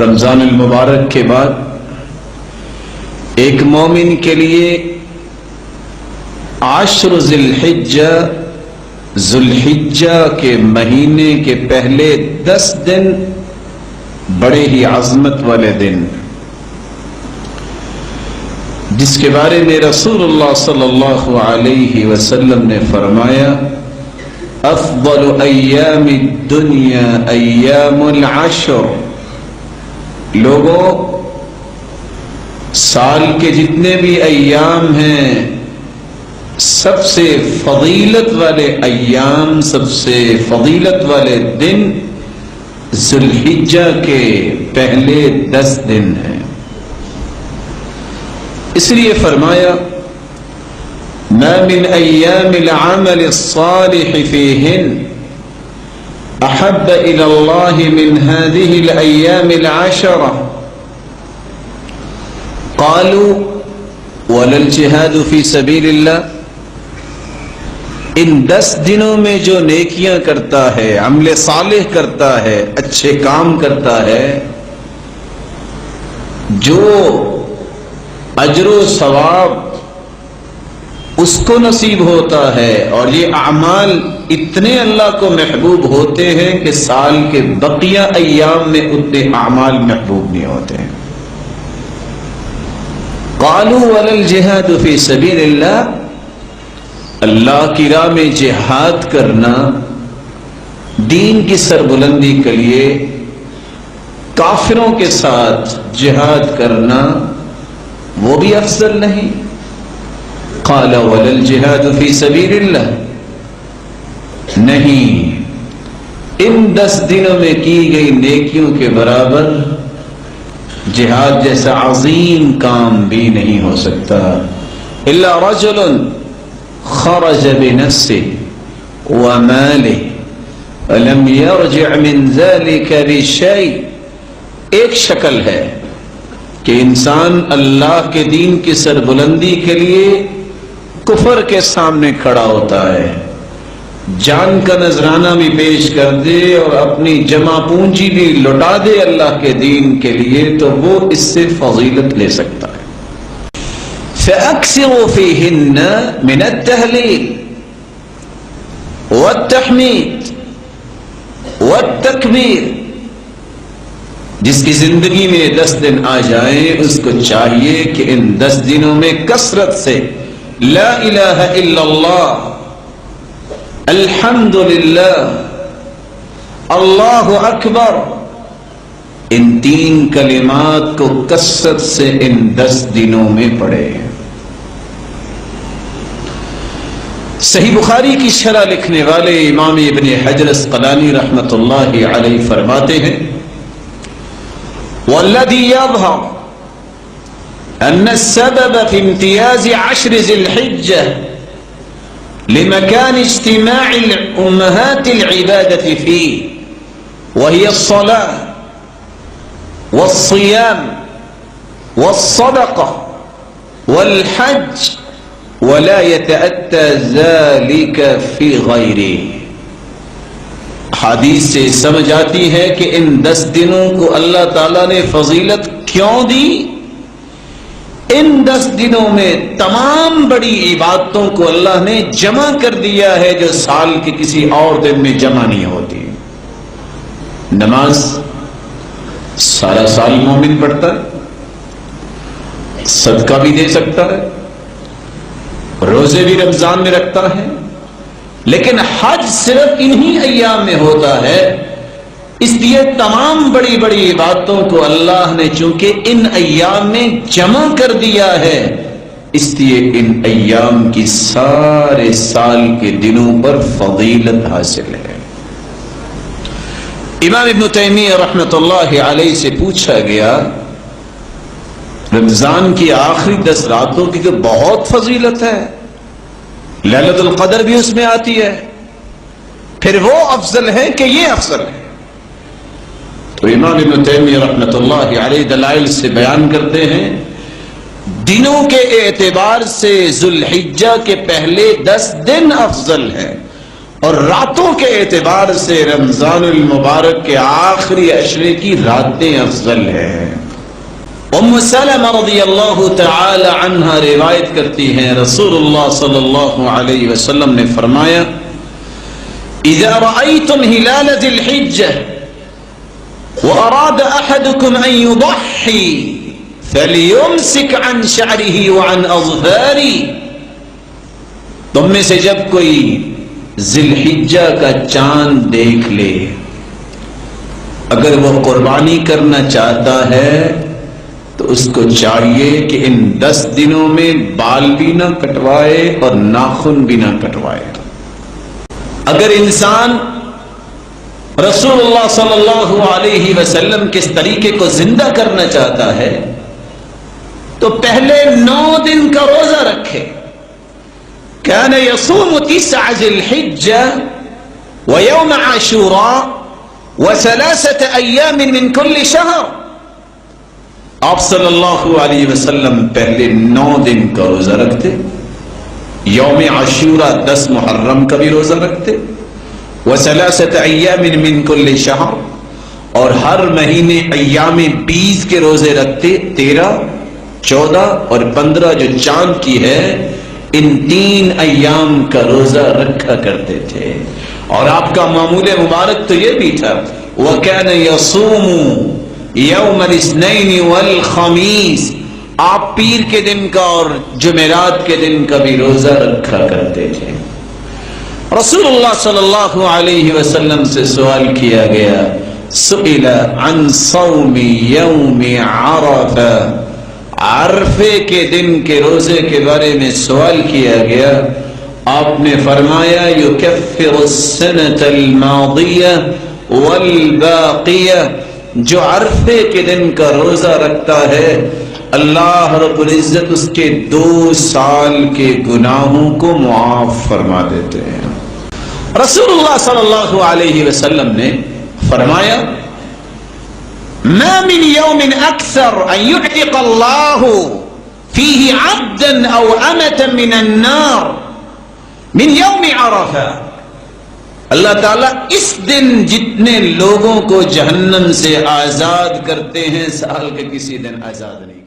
رمضان المبارک کے بعد ایک مومن کے لیے عشر ذی الحجہ کے مہینے کے پہلے 10 دن بڑے ہی عظمت والے دن، جس کے بارے میں رسول اللہ صلی اللہ علیہ وسلم نے فرمایا افضل ایام الدنیا ایام العشر۔ لوگوں، سال کے جتنے بھی ایام ہیں، سب سے فضیلت والے ایام، سب سے فضیلت والے دن ذی الحجہ کے پہلے 10 دن ہیں۔ اس لیے فرمایا ما من ایام العمل الصالح فیہن احب الى اللہ من هذه الایام العشرہ قالوا ولا الجہاد فی سبیل اللہ۔ ان 10 دنوں میں جو نیکیاں کرتا ہے، عمل صالح کرتا ہے، اچھے کام کرتا ہے، جو اجر و ثواب اس کو نصیب ہوتا ہے، اور یہ اعمال اتنے اللہ کو محبوب ہوتے ہیں کہ سال کے بقیہ ایام میں اتنے اعمال محبوب نہیں ہوتے ہیں۔ قالوا ولا الجہاد فی سبیل اللہ، اللہ کی راہ میں جہاد کرنا، دین کی سربلندی کے لیے کافروں کے ساتھ جہاد کرنا، وہ بھی افضل نہیں؟ قال ولا الجہاد فی سبیل اللہ، نہیں، ان 10 دنوں میں کی گئی نیکیوں کے برابر جہاد جیسا عظیم کام بھی نہیں ہو سکتا۔ الا رجل خرج بنفسه وماله ولم يرجع من ذلك بشيء۔ ایک شکل ہے کہ انسان اللہ کے دین کی سربلندی کے لیے کفر کے سامنے کھڑا ہوتا ہے، جان کا نذرانہ بھی پیش کر دے اور اپنی جمع پونجی بھی لوٹا دے اللہ کے دین کے لیے، تو وہ اس سے فضیلت لے سکتا ہے۔ فَأَكْثِرُوا فِيهِنَّ مِنَ التَّهْلِيلِ وَالتَّحْمِيدِ وَالتَّكْبِيرِ۔ جس کی زندگی میں 10 دن آ جائیں، اس کو چاہیے کہ ان 10 دنوں میں کثرت سے لا الہ الا اللہ، الحمد للہ، اللہ اکبر، ان 3 کلمات کو کثرت سے ان 10 دنوں میں پڑھے۔ صحیح بخاری کی شرح لکھنے والے امام ابن حجر اسقلانی رحمۃ اللہ علیہ فرماتے ہیں والذی یظہر ان السبب في امتیاز 10 ذی الحجہ لمكان اجتماع الأمهات العبادة فيه وهي الصلاة والصيام والصدقة والحج ولا يتأتى ذلك في غيره۔ حدیث سے سمجھ آتی ہے کہ ان 10 دنوں کو اللہ تعالیٰ نے فضیلت کیوں دی۔ ان 10 دنوں میں تمام بڑی عبادتوں کو اللہ نے جمع کر دیا ہے جو سال کے کسی اور دن میں جمع نہیں ہوتی۔ نماز سارا سال مومن پڑھتا ہے، صدقہ بھی دے سکتا ہے، روزے بھی رمضان میں رکھتا ہے، لیکن حج صرف انہی ایام میں ہوتا ہے۔ اس لیے تمام بڑی بڑی عبادتوں کو اللہ نے چونکہ ان ایام میں جمع کر دیا ہے، اس لیے ان ایام کی سارے سال کے دنوں پر فضیلت حاصل ہے۔ امام ابن تیمیہ رحمۃ اللہ علیہ سے پوچھا گیا رمضان کی آخری 10 راتوں کی تو بہت فضیلت ہے، لیلۃ القدر بھی اس میں آتی ہے، پھر وہ افضل ہے کہ یہ افضل ہے؟ تو امام ابن تیمیہ رحمۃ اللہ علیہ دلائل سے بیان کرتے ہیں دنوں کے اعتبار سے ذوالحجہ کے پہلے 10 دن افضل ہیں، اور راتوں کے اعتبار سے رمضان المبارک کے آخری عشرے کی راتیں افضل ہیں۔ ام سلمہ رضی اللہ تعالی عنہا روایت کرتی ہیں، رسول اللہ صلی اللہ علیہ وسلم نے فرمایا، اذا رأيتم هلال ذي الحجة وأراد أحدكم أن يضحي فليمسك عن شعره وعن أظفاره، تم میں سے جب کوئی ذی الحجہ کا چاند دیکھ لے، اگر وہ قربانی کرنا چاہتا ہے تو اس کو چاہیے کہ ان 10 دنوں میں بال بھی نہ کٹوائے اور ناخن بھی نہ کٹوائے۔ اگر انسان رسول اللہ صلی اللہ علیہ وسلم کے اس طریقے کو زندہ کرنا چاہتا ہے تو پہلے 9 دن کا روزہ رکھے۔ كان يصوم 9 ذي الحجة ويوم عاشوراء و3 أيام من كل شهر۔ آپ صلی اللہ علیہ وسلم پہلے 9 دن کا روزہ رکھتے، یوم عاشورہ 10 محرم کا بھی روزہ رکھتے، و3 أيام من كل شهر، اور ہر مہینے ایام 20 کے روزے رکھتے، 13، 14 اور 15 جو چاند کی ہے، ان 3 ایام کا روزہ رکھا کرتے تھے۔ اور آپ کا معمول مبارک تو یہ بھی تھا، وَكَانَ يَصُومُ يَوْمَ الْاثْنَيْنِ وَالْخَمِيسِ، آپ پیر کے دن کا اور جمعرات کے دن کا بھی روزہ رکھا کرتے تھے۔ رسول اللہ صلی اللہ علیہ وسلم سے سوال کیا گیا، سئل عن صوم یوم عرفہ، عرفے کے دن کے روزے کے بارے میں سوال کیا گیا، آپ نے فرمایا یکفر السنة الماضیہ والباقیہ، جو عرفے کے دن کا روزہ رکھتا ہے اللہ رب العزت اس کے 2 سال کے گناہوں کو معاف فرما دیتے ہیں۔ رسول اللہ صلی اللہ علیہ وسلم نے فرمایا، ما من يوم اکثر ان يعتق اللہ فیہ عبدا او امتا من النار من یوم عرفہ، اللہ تعالیٰ اس دن جتنے لوگوں کو جہنم سے آزاد کرتے ہیں سال کے کسی دن آزاد نہیں